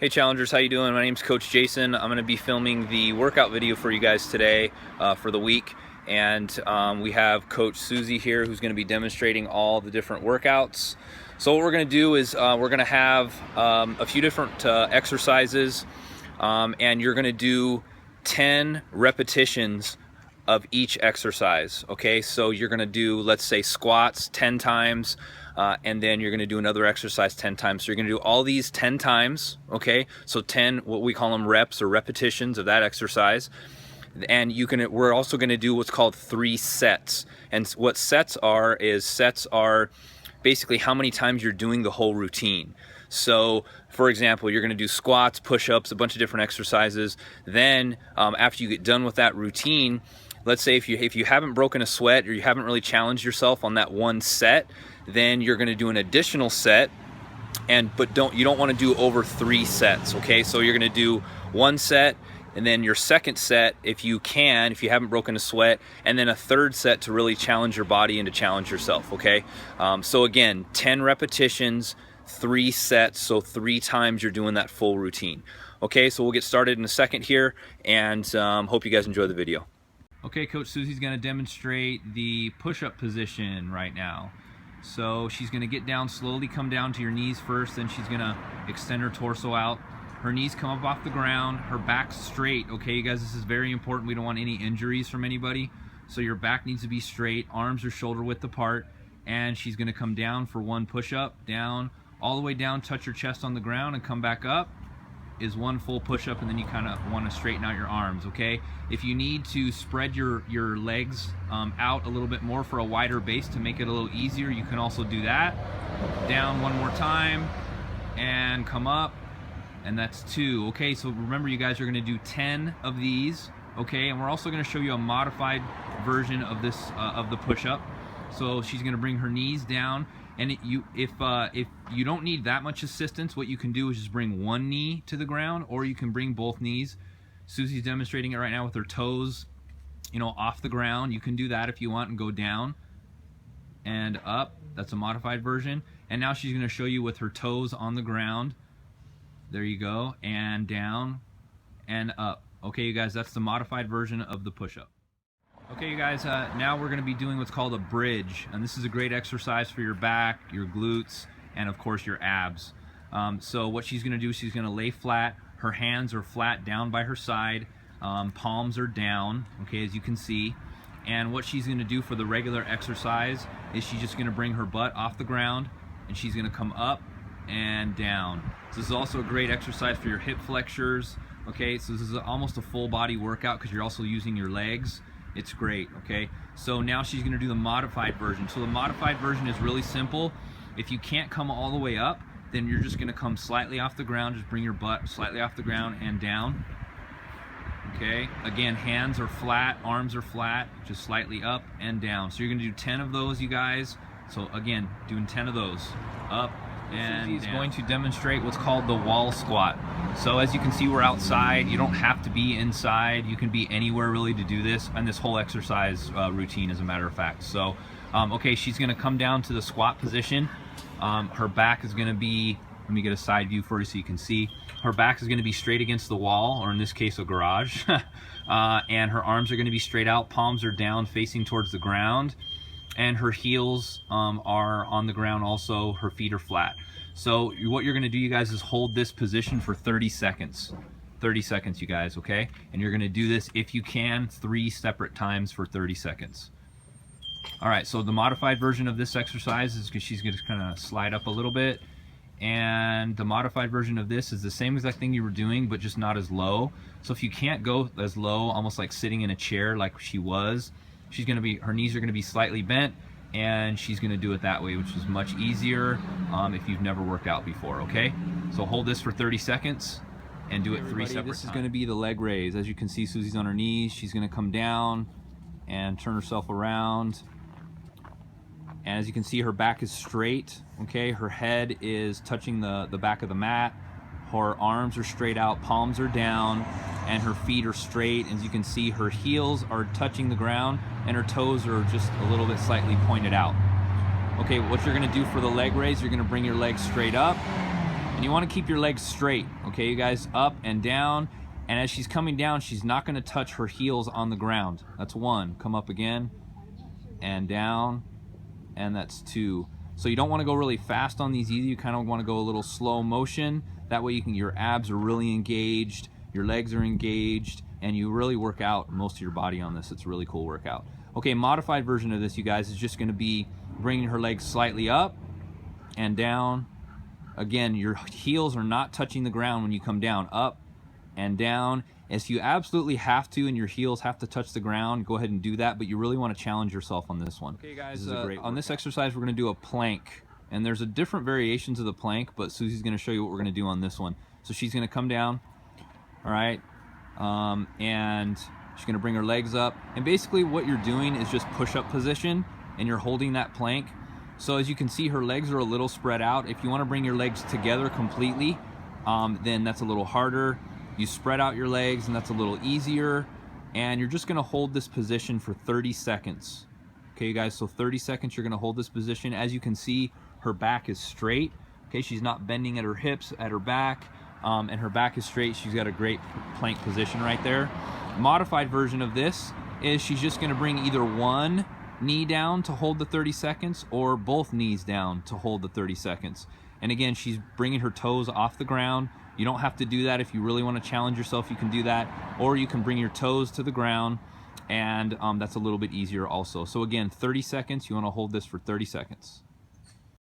Hey challengers, how you doing? My name's Coach Jason. I'm going to be filming the workout video for you guys today for the week, and we have Coach Suzie here who's going to be demonstrating all the different workouts. So what we're going to do is we're going to have a few different exercises, and you're going to do 10 repetitions of each exercise. Okay, so you're going to do, let's say, squats 10 times, and then you're going to do another exercise 10 times. So you're going to do all these 10 times. Okay, so 10, what we call them, reps or repetitions of that exercise. And we're also going to do what's called 3 sets. And what sets are basically how many times you're doing the whole routine. So for example, you're going to do squats, push-ups, a bunch of different exercises. Then after you get done with that routine, let's say if you haven't broken a sweat or you haven't really challenged yourself on that one set, then you're going to do an additional set, but you don't want to do over 3 sets. Okay, so you're going to do 1 set, and then your second set, if you haven't broken a sweat, and then a third set to really challenge your body and to challenge yourself. Okay, so again, 10 repetitions, 3 sets, so 3 times you're doing that full routine. Okay, so we'll get started in a second here, and hope you guys enjoy the video. Okay, Coach Suzie's going to demonstrate the push-up position right now. So she's going to get down slowly, come down to your knees first, then she's going to extend her torso out. Her knees come up off the ground, her back's straight. Okay, you guys, this is very important. We don't want any injuries from anybody. So your back needs to be straight, arms are shoulder width apart, and she's going to come down for 1 push-up, down, all the way down, touch your chest on the ground, and come back up is 1 full push-up, and then you kind of want to straighten out your arms. Okay, if you need to spread your legs out a little bit more for a wider base to make it a little easier, you can also do that. Down 1 more time and come up, and that's 2. Okay, so remember, you guys are going to do 10 of these. Okay, and we're also going to show you a modified version of this of the push-up. So she's going to bring her knees down, and if you don't need that much assistance, what you can do is just bring 1 knee to the ground, or you can bring both knees. Susie's demonstrating it right now with her toes, off the ground. You can do that if you want, and go down and up. That's a modified version. And now she's going to show you with her toes on the ground. There you go, and down and up. Okay, you guys, that's the modified version of the push-up. Okay, you guys, now we're going to be doing what's called a bridge, and this is a great exercise for your back, your glutes, and of course your abs. So what she's going to do, she's going to lay flat. Her hands are flat down by her side, palms are down, okay, as you can see. And what she's going to do for the regular exercise is she's just going to bring her butt off the ground, and she's going to come up and down. So this is also a great exercise for your hip flexors. Okay, so this is almost a full body workout because you're also using your legs. It's great. Okay, so now she's going to do the modified version. So the modified version is really simple. If you can't come all the way up, then you're just going to come slightly off the ground. Just bring your butt slightly off the ground and down. Okay, again, hands are flat, arms are flat, just slightly up and down. So you're going to do 10 of those, you guys. So again, doing 10 of those, up and he's going to demonstrate what's called the wall squat. So as you can see, we're outside. You don't have to be inside. You can be anywhere really to do this, and this whole exercise routine, as a matter of fact. So okay, she's going to come down to the squat position. Her back is going to be, let me get a side view for you so you can see. Her back is going to be straight against the wall, or in this case a garage. And her arms are going to be straight out, palms are down facing towards the ground, and her heels are on the ground also. Her feet are flat. So what you're going to do, you guys, is hold this position for 30 seconds. 30 seconds, you guys, okay? And you're going to do this, if you can, 3 separate times for 30 seconds. All right, so the modified version of this exercise is because she's going to kind of slide up a little bit. And the modified version of this is the same exact thing you were doing, but just not as low. So if you can't go as low, almost like sitting in a chair like she was, her knees are going to be slightly bent, and she's going to do it that way, which is much easier if you've never worked out before. Okay, so hold this for 30 seconds and do it 3 separate times. This is going to be the leg raise. As you can see, Susie's on her knees. She's going to come down and turn herself around, and as you can see, her back is straight. Okay, her head is touching the back of the mat. Her arms are straight out, palms are down, and her feet are straight. As you can see, her heels are touching the ground, and her toes are just a little bit slightly pointed out. Okay, what you're going to do for the leg raise, you're going to bring your legs straight up, And you want to keep your legs straight, okay, you guys, up and down. And as she's coming down, she's not going to touch her heels on the ground. That's 1. Come up again and down, and that's 2. So you don't want to go really fast on these either. You kind of want to go a little slow motion. That way your abs are really engaged, your legs are engaged, and you really work out most of your body on this. It's a really cool workout. Okay, modified version of this, you guys, is just going to be bringing her legs slightly up and down. Again, your heels are not touching the ground when you come down. Up and down. If you absolutely have to and your heels have to touch the ground, go ahead and do that, but you really want to challenge yourself on this one. Okay guys, on this exercise we're going to do a plank, and there's different variations of the plank, but Susie's going to show you what we're going to do on this one. So she's going to come down, all right, and she's going to bring her legs up, and basically what you're doing is just push-up position, and you're holding that plank. So as you can see, her legs are a little spread out. If you want to bring your legs together completely, then that's a little harder. You spread out your legs and that's a little easier, and you're just going to hold this position for 30 seconds. Okay, you guys, so 30 seconds you're going to hold this position. As you can see, her back is straight. Okay, she's not bending at her hips, at her back, and her back is straight. She's got a great plank position right there. Modified version of this is she's just going to bring either one knee down to hold the 30 seconds or both knees down to hold the 30 seconds. And again, she's bringing her toes off the ground. You don't have to do that. If you really want to challenge yourself, you can do that. Or you can bring your toes to the ground, and that's a little bit easier also. So again, 30 seconds. You want to hold this for 30 seconds.